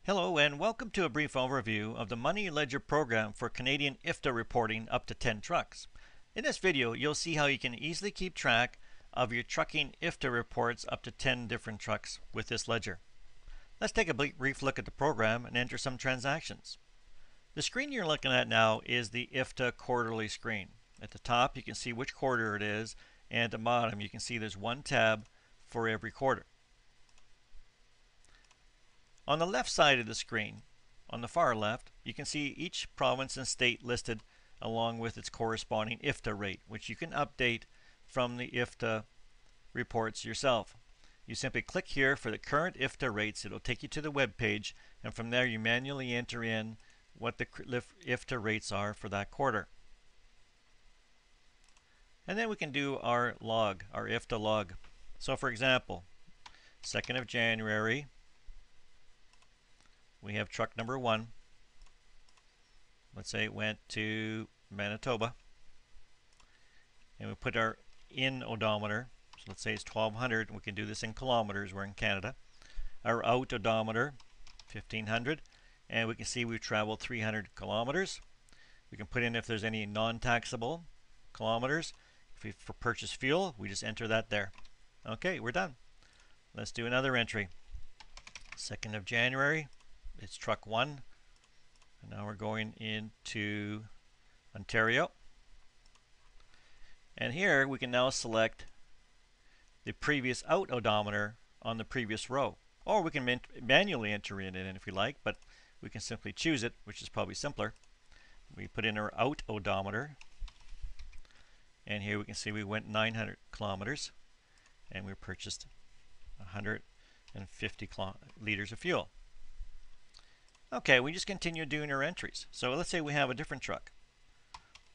Hello and welcome to a brief overview of the Money Ledger program for Canadian IFTA reporting up to 10 trucks. In this video, you'll see how you can easily keep track of your trucking IFTA reports up to 10 different trucks with this ledger. Let's take a brief look at the program and enter some transactions. The screen you're looking at now is the IFTA quarterly screen. At the top, you can see which quarter it is, and at the bottom, you can see there's one tab for every quarter. On the left side of the screen, on the far left, you can see each province and state listed along with its corresponding IFTA rate, which you can update from the IFTA reports yourself. You simply click here for the current IFTA rates. It'll take you to the web page, and from there you manually enter in what the IFTA rates are for that quarter. And then we can do our log, our IFTA log. So for example, 2nd of January, we have truck number 1. Let's say it went to Manitoba. And we put our in odometer. So let's say it's 1200. We can do this in kilometers. We're in Canada. Our out odometer, 1500. And we can see we've traveled 300 kilometers. We can put in if there's any non-taxable kilometers. If we purchase fuel, we just enter that there. Okay, we're done. Let's do another entry. 2nd of January. It's truck 1, and now we're going into Ontario, and here we can now select the previous out odometer on the previous row, or we can manually enter it in if we like, but we can simply choose it, which is probably simpler. We put in our out odometer, and here we can see we went 900 kilometers and we purchased 150 liters of fuel. Okay, we just continue doing our entries. So let's say we have a different truck.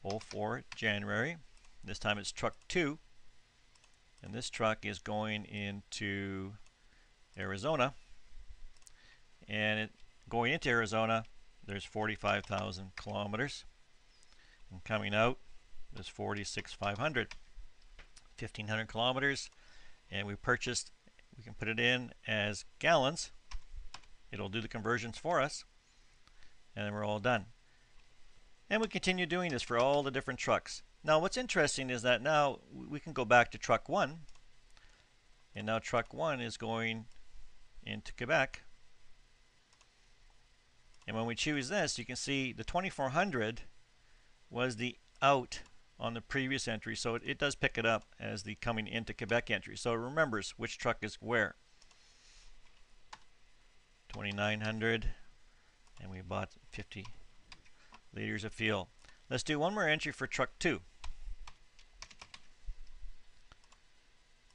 04 January. This time it's truck 2. And this truck is going into Arizona. And going into Arizona, there's 45,000 kilometers. And coming out, there's 46,500. 1,500 kilometers. And we purchased, we can put it in as gallons. It'll do the conversions for us, and then we're all done. And we continue doing this for all the different trucks. Now what's interesting is that now we can go back to truck 1, and now truck 1 is going into Quebec. And when we choose this, you can see the 2400 was the out on the previous entry, so it does pick it up as the coming into Quebec entry. So it remembers which truck is where. 2,900, and we bought 50 liters of fuel. Let's do one more entry for truck 2.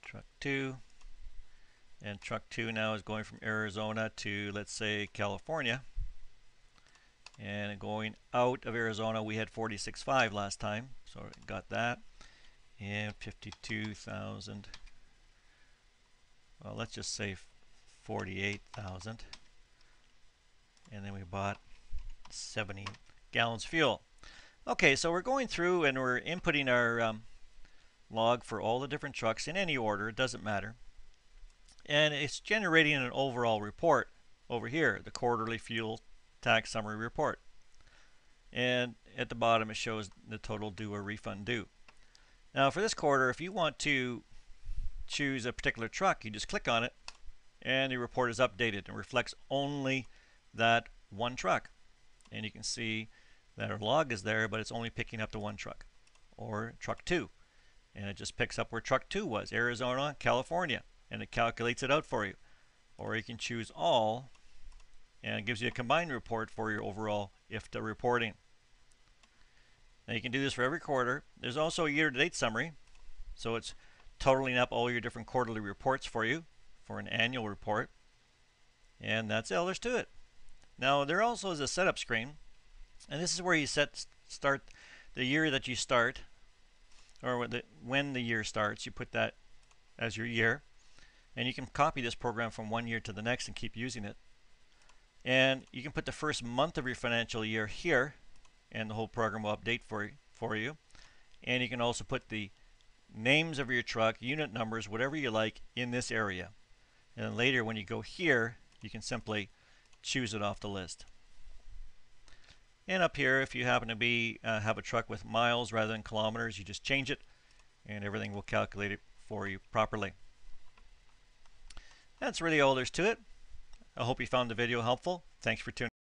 Truck 2, and truck 2 now is going from Arizona to, let's say, California. And going out of Arizona, we had 46.5 last time, so got that. And 52,000. Well, let's just say 48,000. And then we bought 70 gallons of fuel. Okay, so we're going through and we're inputting our log for all the different trucks in any order, it doesn't matter. And it's generating an overall report over here, the quarterly fuel tax summary report. And at the bottom it shows the total due or refund due. Now for this quarter, if you want to choose a particular truck, you just click on it and the report is updated and reflects only that one truck. And you can see that our log is there, but it's only picking up the one truck, or truck 2. And it just picks up where truck 2 was, Arizona, California, and it calculates it out for you. Or you can choose all, and it gives you a combined report for your overall IFTA reporting. Now you can do this for every quarter. There's also a year-to-date summary, so it's totaling up all your different quarterly reports for you for an annual report. And that's all there's to it. Now there also is a setup screen, and this is where you start the year that you start, or when the year starts. You put that as your year, and you can copy this program from one year to the next and keep using it. And you can put the first month of your financial year here, and the whole program will update for you. And you can also put the names of your truck, unit numbers, whatever you like in this area. And then later when you go here, you can simply choose it off the list. And up here, if you happen to be have a truck with miles rather than kilometers, you just change it and everything will calculate it for you properly. That's really all there's to it. I hope you found the video helpful. Thanks for tuning in.